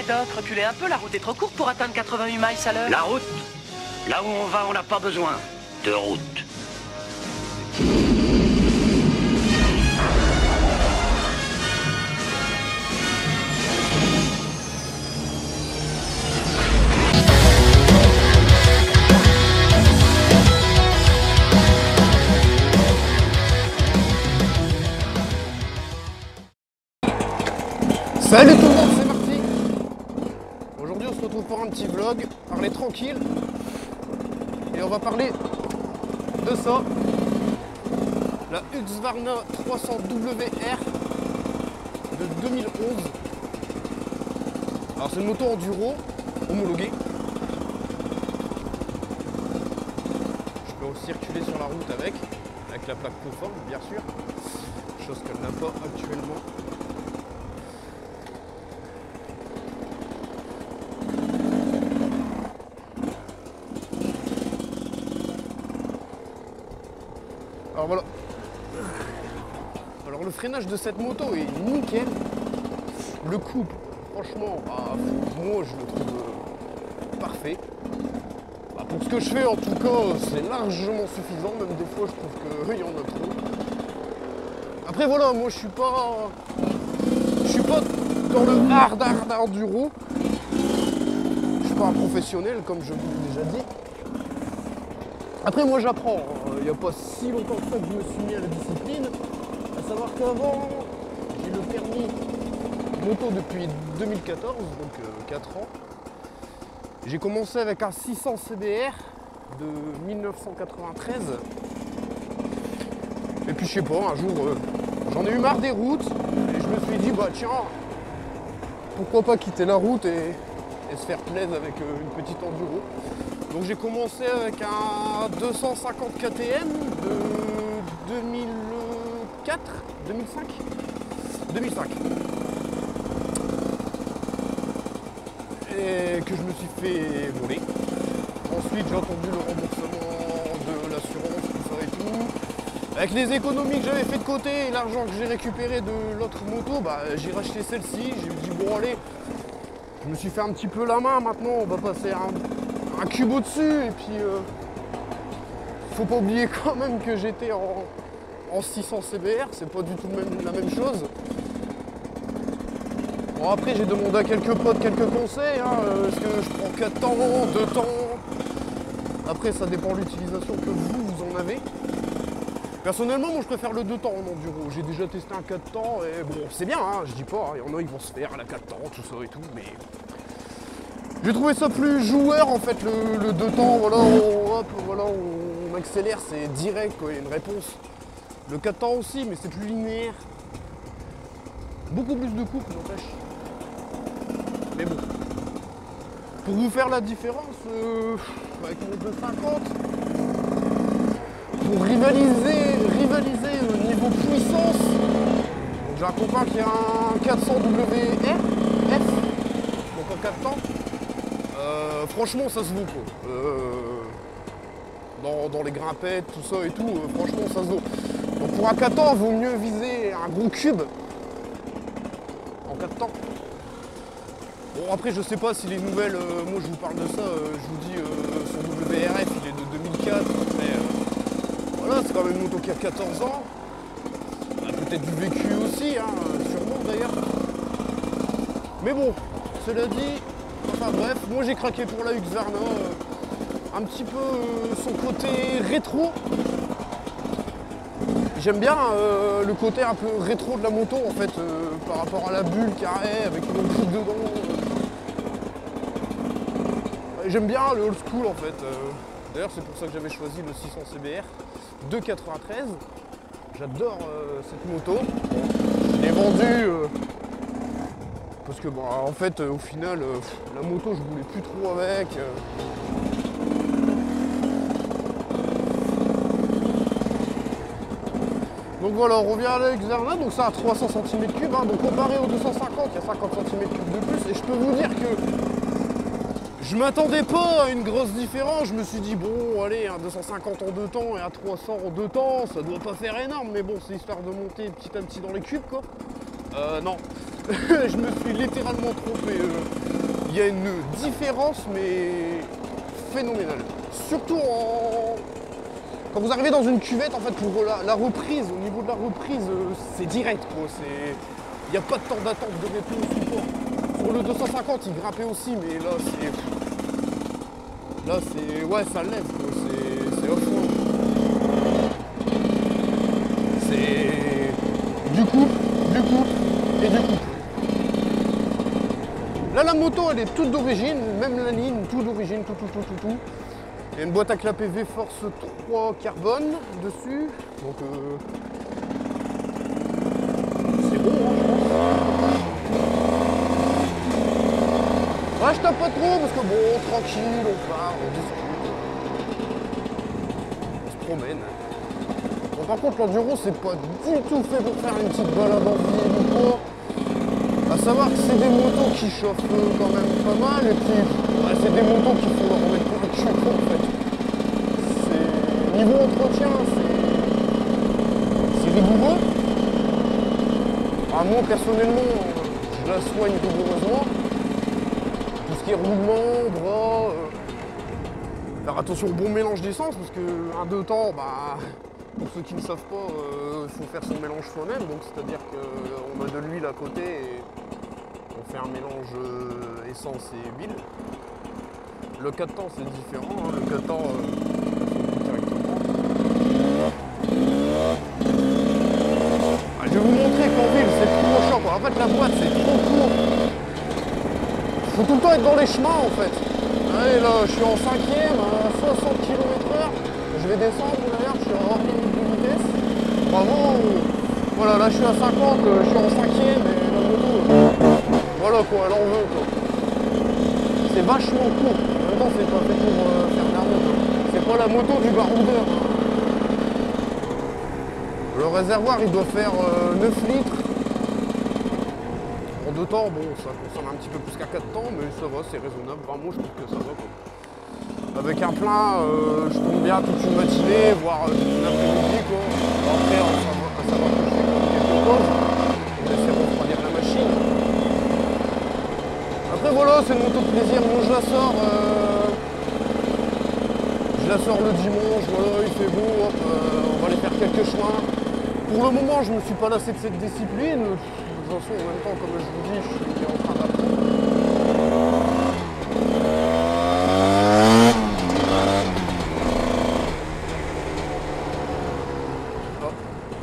Doc, reculez un peu, la route est trop courte pour atteindre 88 miles à l'heure. La route, là où on va, on n'a pas besoin de route. Salut tout le monde, c'est Marty. Aujourd'hui on se retrouve pour un petit vlog, parler tranquille. Et on va parler de ça. La Husqvarna 300WR de 2011. Alors c'est une moto enduro homologuée. Je peux aussi circuler sur la route avec la plaque conforme bien sûr. Chose qu'elle n'a pas actuellement. Alors voilà. Alors le freinage de cette moto est nickel. Le couple, franchement, moi je le trouve parfait. Pour ce que je fais en tout cas, c'est largement suffisant. Même des fois je trouve qu'il y en a trop. Après voilà, moi je suis pas dans le hard enduro. Je suis pas un professionnel comme je vous l'ai déjà dit. Après moi j'apprends, il n'y a pas si longtemps que ça que je me suis mis à la discipline, à savoir qu'avant j'ai le permis moto depuis 2014, donc 4 ans. J'ai commencé avec un 600 CBR de 1993. Et puis je sais pas, un jour j'en ai eu marre des routes et je me suis dit bah tiens, pourquoi pas quitter la route et se faire plaisir avec une petite enduro. Donc j'ai commencé avec un 250 KTM de 2004, 2005 et que je me suis fait voler. Ensuite j'ai attendu le remboursement de l'assurance, tout ça et tout. Avec les économies que j'avais fait de côté et l'argent que j'ai récupéré de l'autre moto, bah, j'ai racheté celle-ci. J'ai dit bon allez, je me suis fait un petit peu la main, maintenant on va passer un cube au-dessus et puis faut pas oublier quand même que j'étais en 600 CBR, c'est pas du tout la même chose. Bon après j'ai demandé à quelques potes quelques conseils, est-ce que je prends 4 temps, 2 temps. Après ça dépend de l'utilisation que vous en avez. Personnellement moi je préfère le 2 temps en enduro, j'ai déjà testé un 4 temps et bon c'est bien, je dis pas, il y en a ils vont se faire à la 4 temps, tout ça et tout, mais j'ai trouvé ça plus joueur en fait le 2 temps, voilà, on accélère, c'est direct, quoi, il y a une réponse. Le 4 temps aussi, mais c'est plus linéaire. Beaucoup plus de couple, n'empêche. Mais bon. Pour vous faire la différence, avec mon 250, pour rivaliser au niveau puissance, j'ai un copain qui a un 400WR F, donc en 4 temps. Franchement ça se vaut quoi. Dans les grimpettes, tout ça et tout, franchement ça se vaut. Donc pour un 4 temps, il vaut mieux viser un gros cube en 4 temps. Bon après je sais pas si les nouvelles, moi je vous parle de ça, je vous dis son WRF il est de 2004, mais voilà c'est quand même une moto qui a 14 ans. Peut-être du vécu aussi, sûrement d'ailleurs. Mais bon, cela dit, enfin bref, moi j'ai craqué pour la Husqvarna, un petit peu son côté rétro. J'aime bien le côté un peu rétro de la moto en fait, par rapport à la bulle carrée avec une autre truc dedans. J'aime bien le old school en fait. D'ailleurs c'est pour ça que j'avais choisi le 600 CBR de 93. J'adore cette moto. Je l'ai vendue parce que en fait au final la moto je voulais plus trop avec. Donc voilà, on revient à la Husqvarna, donc ça a 300 cm3, donc comparé au 250, il y a 50 cm3 de plus, et je peux vous dire que je m'attendais pas à une grosse différence. Je me suis dit bon allez, un 250 en 2 temps et un 300 en 2 temps, ça doit pas faire énorme, mais bon c'est histoire de monter petit à petit dans les cubes quoi. Non, Je me suis littéralement trompé. Il y a une différence, mais phénoménale. Surtout quand vous arrivez dans une cuvette, en fait, pour la reprise, au niveau de la reprise, c'est direct, quoi. Il n'y a pas de temps d'attente de réponse ou quoi. Sur le 250, il grimpait aussi, mais là, c'est... Là, c'est... Ouais, ça lève, quoi. C'est off-road. C'est... Du coup, et du coup. Là, la moto, elle est toute d'origine, même la ligne, tout d'origine, tout. Il y a une boîte à clapet V-Force 3 carbone dessus, donc c'est bon, hein, je pense. Ouais, je tape pas trop parce que bon, tranquille, on part, on discute, on se promène. Bon, par contre, l'enduro, c'est pas du tout fait pour faire une petite balade en ville ou quoi. À savoir que c'est des motos qui chauffent quand même pas mal, et puis ouais, c'est des motos qui font leur remettre pour le cul, en fait. Niveau entretien, c'est rigoureux. Moi, personnellement, je la soigne rigoureusement. Tout ce qui est roulement, bras, faire attention au bon mélange d'essence, parce qu'un 2 temps, bah, pour ceux qui ne savent pas, il faut faire son mélange soi-même. Donc c'est-à-dire qu'on a de l'huile à côté et on fait un mélange essence et huile. Le 4 temps c'est différent, hein. Le 4 temps directement. Je vais vous montrer qu'en ville c'est trop chiant, quoi. En fait la boîte c'est trop court. Faut tout le temps être dans les chemins en fait. Allez là je suis en 5ème à 60 km/h. Je vais descendre d'ailleurs, je suis hors limite de vitesse. Bravo. Voilà, là je suis à 50, je suis en 5ème et la moto. Voilà quoi, elle en veut quoi. C'est vachement court. En même temps c'est pas fait pour faire de la moto. C'est pas la moto du baroudeur. Le réservoir il doit faire 9 litres. En 2 temps, bon ça consomme un petit peu plus qu'à 4 temps, mais ça va, c'est raisonnable. Enfin, moi je trouve que ça va quoi. Avec un plein, je tourne bien toute une matinée, voire toute une après-midi quoi. Après, à savoir que je fais quelques pauses, on essaie de refroidir la machine. Après voilà, c'est une moto de plaisir. Moi je la sors le dimanche, voilà, il fait beau, hop, on va aller faire quelques chemins. Pour le moment, je me suis pas lassé de cette discipline. De toute façon, en même temps, comme je vous dis, je suis en train d'apprendre.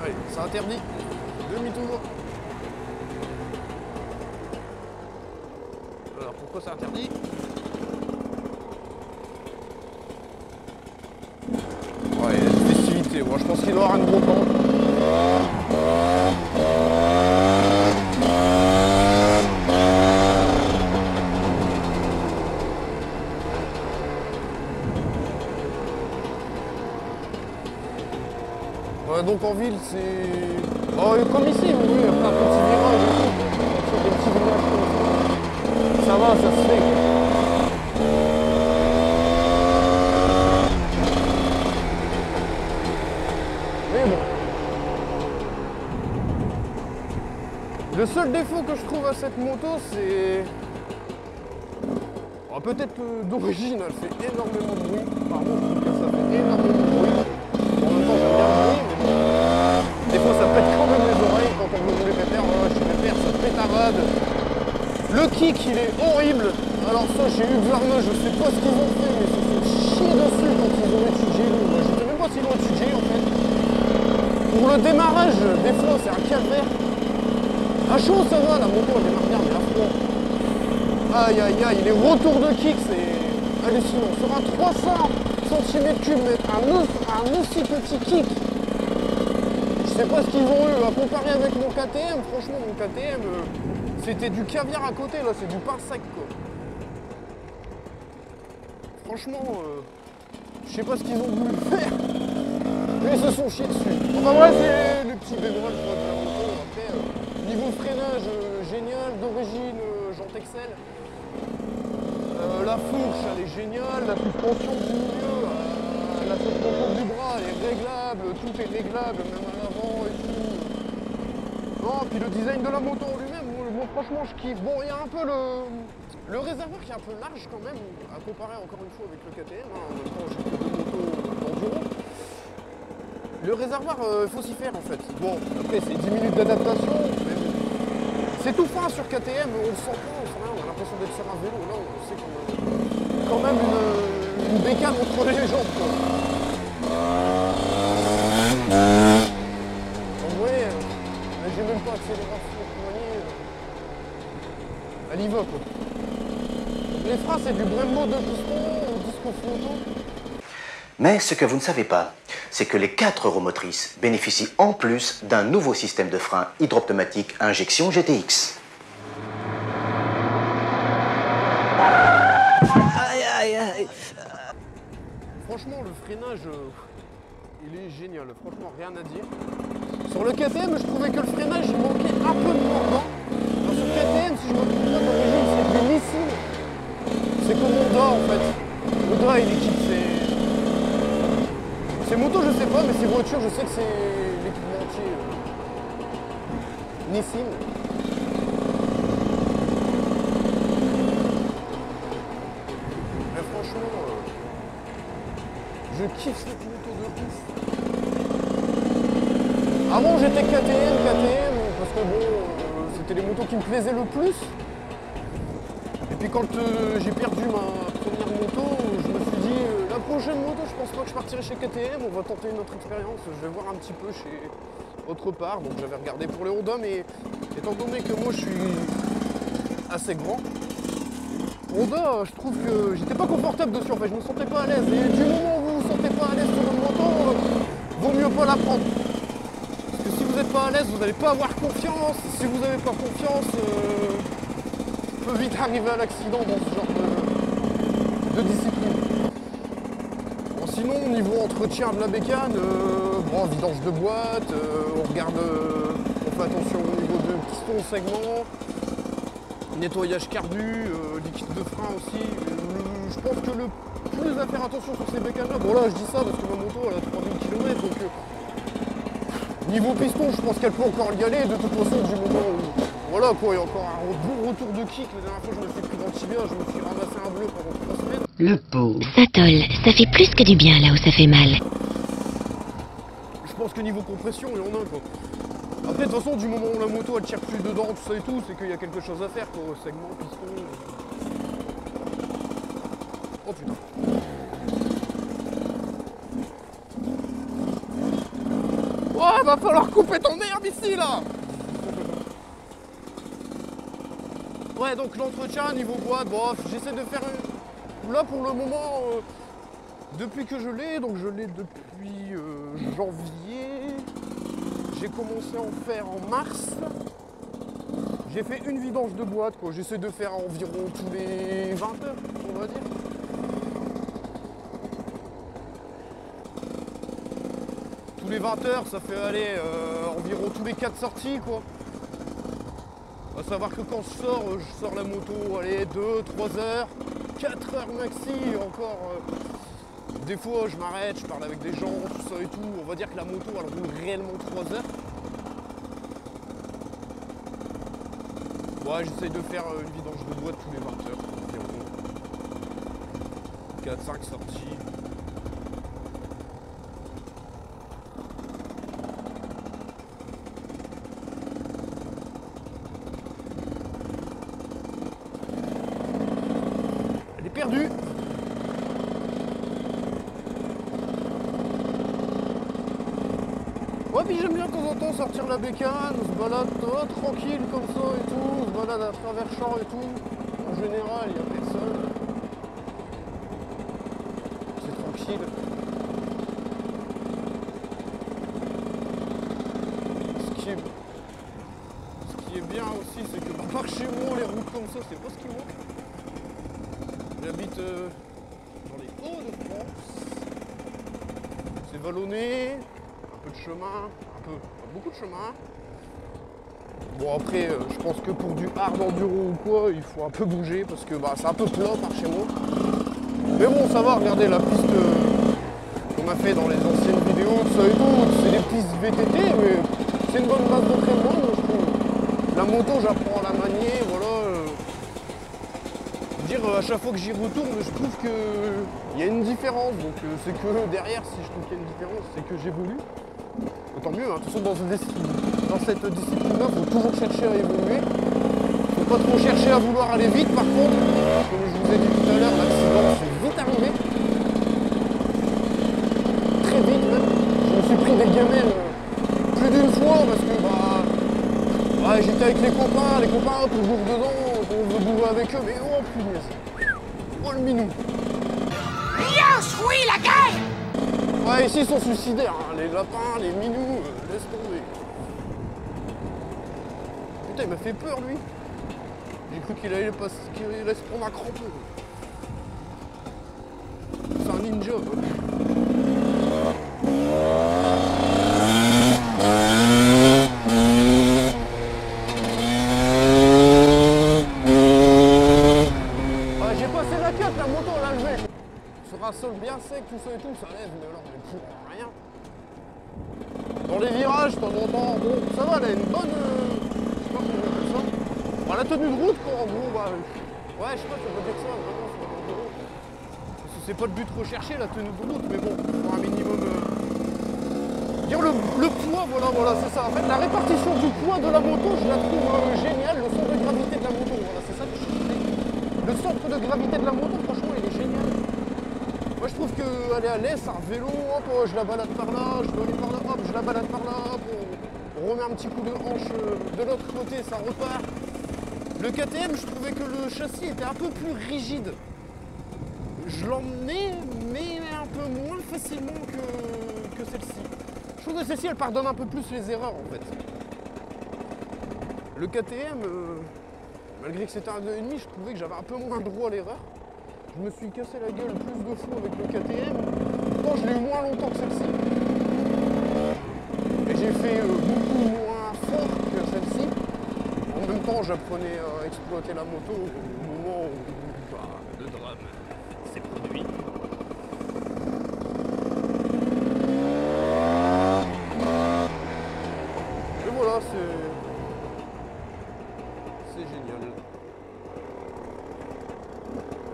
Allez, c'est interdit. Demi-tour. Alors, pourquoi c'est interdit? Ouais, il y a une festivité. Moi, je pense qu'il doit y avoir un gros temps. Ouais, donc en ville, c'est... Oh, comme ici, oui, après un petit virage et tout. Des petits villages comme ça. Ça va, ça se fait, quoi. Mais bon. Le seul défaut que je trouve à cette moto, c'est... Oh, peut-être d'origine, elle fait énormément de bruit. Pardon, je trouve que ça fait énormément de bruit. En même temps, j'aime bien le bruit, mais bon. Des fois, ça pète quand même les oreilles quand on veut rouler pépère. Voilà, je suis pépère, ça pétarade. Le kick, il est horrible. Alors ça, chez Husqvarna, je sais pas ce qu'ils ont fait, mais ils se sont chier dessus quand ils ont étudié. Je sais même pas s'ils l'ont étudié, en fait. Pour le démarrage, des fois, c'est un calvaire. À chaud, ça va, la moto, elle démarre bien, mais à froid. Aïe, aïe, aïe, les retours de kick, c'est hallucinant. Sur un 300 cm3, mettre un aussi petit kick. Je sais pas ce qu'ils ont eu à comparer avec mon KTM. Franchement, mon KTM, c'était du caviar à côté, là, c'est du pain sec, quoi. Franchement, je sais pas ce qu'ils ont voulu faire. Mais ils se sont chiés dessus. Enfin, ouais, c'est le petit bémol de la moto. Après, niveau freinage, génial, d'origine, jante Excel. La fourche, elle est géniale, la suspension du milieu, la suspension du bras, elle est réglable, tout est réglable, même à l'avant et tout. Non, puis le design de la moto en lui-même, moi moi franchement je kiffe. Bon, il y a un peu le réservoir qui est un peu large quand même, à comparer encore une fois avec le KTM, hein. En même temps j'ai deux motos d'enduro. Le réservoir, il faut s'y faire en fait. Bon, après c'est 10 minutes d'adaptation, c'est tout fin sur KTM, on le sent pas, on a l'impression d'être sur un vélo. Là on sait qu'on a quand même une bécane entre les jambes, quoi. En vrai, j'ai même pas accélération poignée. Elle y va quoi. Les freins c'est du Brembo 2 pistons, disco flottant. Mais ce que vous ne savez pas, c'est que les 4 roues motrices bénéficient en plus d'un nouveau système de frein hydropneumatique injection GTX. Aïe aïe aïe. Franchement, le freinage, il est génial. Franchement, rien à dire. Sur le KTM, je trouvais que le freinage, il manquait un peu de mordant. Alors, sur le KTM, si je me trompe pas, d'origine, c'est du Nissin. C'est comme Honda, en fait. Honda, il équipe ses motos, je sais pas, mais ses voitures, je sais que c'est l'équipementier Nissin. Mais franchement, je kiffe cette moto de ouf. Avant j'étais KTM, parce que bon, c'était les motos qui me plaisaient le plus. Et puis quand j'ai perdu ma première moto, je me suis dit, la prochaine moto, je pense pas que je partirai chez KTM, on va tenter une autre expérience, je vais voir un petit peu chez autre part. Donc j'avais regardé pour les Honda, mais étant donné que moi je suis assez grand, Honda, je trouve que j'étais pas confortable dessus, en fait, je me sentais pas à l'aise. Et du moment où vous vous sentez pas à l'aise sur une moto, vaut mieux pas la prendre. Parce que si vous n'êtes pas à l'aise, vous n'allez pas avoir confiance. Si vous n'avez pas confiance, peut vite arriver à l'accident dans ce genre de discipline. Bon, sinon, au niveau entretien de la bécane, bon, vidange de boîte, on regarde, on fait attention au niveau de piston, segment. Nettoyage carbu, liquide de frein aussi. Je pense que le plus à faire attention sur ces bécanes-là, bon là je dis ça parce que ma moto elle a 3000 km, donc niveau piston je pense qu'elle peut encore y aller. De toute façon du moment où voilà quoi, il y a encore un bon retour de kick. La dernière fois je me suis pris dans le tibia, je me suis ramassé un bleu pendant 3 semaines. Le pauvre. Ça tolle, ça fait plus que du bien là où ça fait mal. Je pense que niveau compression il y en a quoi. Après, de toute façon, du moment où la moto elle tire plus dedans, tout ça et tout, c'est qu'il y a quelque chose à faire quoi, au segment, piston. Oh putain. Oh, va falloir couper ton herbe ici là. Ouais, donc l'entretien, niveau boîte, bon, j'essaie de faire. Là pour le moment, depuis que je l'ai, donc je l'ai depuis janvier. J'ai commencé à en faire en mars. J'ai fait une vidange de boîte, quoi. J'essaie de faire environ tous les 20 heures, on va dire. Tous les 20 heures, ça fait aller environ tous les 4 sorties, quoi. À savoir que quand je sors la moto, allez, 2, 3 heures, 4 heures maxi, encore. Des fois, je m'arrête, je parle avec des gens, tout ça et tout. On va dire que la moto, elle roule réellement 3 heures. Ouais, j'essaye de faire une vidange de boîte tous les 20 heures. Environ 4-5 sorties. Elle est perdue. Ouais, puis j'aime bien de temps en temps sortir la bécane, on se balade tranquille comme ça et tout, on se balade à travers champs et tout. En général, il n'y a personne. C'est tranquille. Ce qui est bien aussi, c'est que par chez moi, les routes comme ça, c'est pas ce qui manque. J'habite dans les Hauts-de-France. C'est vallonné. De chemin, pas beaucoup de chemin. Bon après, je pense que pour du hard enduro ou quoi, il faut un peu bouger parce que bah, c'est un peu plat par chez moi. Mais bon, ça va, regardez la piste qu'on a fait dans les anciennes vidéos, tout ça et tout, c'est des pistes VTT, mais c'est une bonne base d'entraînement, je trouve. La moto, j'apprends à la manier, voilà. Dire à chaque fois que j'y retourne, je trouve qu'il y a une différence. Donc c'est que derrière, si je trouve qu'il y a une différence, c'est que j'évolue. Tant mieux, hein. De toute façon, dans cette discipline-là, il faut toujours chercher à évoluer. Il ne faut pas trop chercher à vouloir aller vite, par contre. Comme je vous ai dit tout à l'heure, l'accident s'est vite arrivé. Très vite même. Je me suis pris des gamelles plus d'une fois parce que ouais, j'étais avec les copains toujours dedans, on veut bourrer avec eux, mais oh punaise. Oh le minou. Oui, la gueule. Ouais, ici ils sont suicidaires, hein. Les lapins, les minous, laisse tomber. Putain, il m'a fait peur lui. J'ai cru qu'il allait se prendre un crampon. C'est un ninja. J'ai passé la quête, la moto l'a levé. Sur un sol bien sec, tout ça et tout, ça lève, mais alors pour rien. Dans les virages, de temps en temps, bon, ça va, elle a une bonne. Je sais pas comment on appelle ça. Bon, la tenue de route, quoi, en gros, ouais, je sais pas si on peut dire ça, vraiment, sur la moto. Parce que c'est pas le but recherché, la tenue de route, mais bon, pour un minimum. Dire le poids, voilà, c'est ça. En fait, la répartition du poids de la moto, je la trouve géniale, le centre de gravité de la moto, voilà, c'est ça que je cherchais. Le centre de gravité de la moto, franchement, il est génial. Moi, je trouve qu'elle est à l'aise, un vélo, hop, je la balade par là, je dois aller par là, hop, je la balade par là, hop, on remet un petit coup de hanche de l'autre côté, ça repart. Le KTM, je trouvais que le châssis était un peu plus rigide. Je l'emmenais, mais un peu moins facilement que celle-ci. Je trouve que celle-ci, elle pardonne un peu plus les erreurs, en fait. Le KTM, malgré que c'était un 2,5, je trouvais que j'avais un peu moins droit à l'erreur. Je me suis cassé la gueule plus de fois avec le KTM. Pourtant, je l'ai eu moins longtemps que celle-ci. Et j'ai fait beaucoup moins fort que celle-ci. En même temps, j'apprenais à exploiter la moto au moment où le drame s'est produit. Et voilà, c'est génial.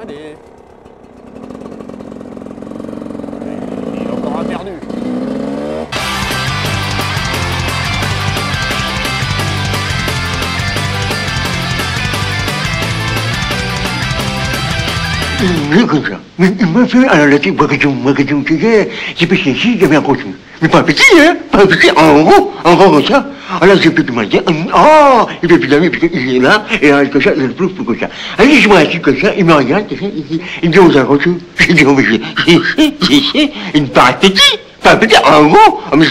Allez. Il est encore perdu. Mais comme ça. Mais il m'a fait alors la petite bagation, c'est parce qu'ici, il y avait un contenu. Mais pas petit, hein, pas petit, en gros comme ça. Alors j'ai pu me dire, oh, il fait plus d'amis, parce qu'il est là, et alors comme ça, il ne plus comme ça. Alors je vois assis comme ça, il me regarde, il me dit aux arroseurs, je dis, oh mais il me paraît petit, pas petit, en gros, mais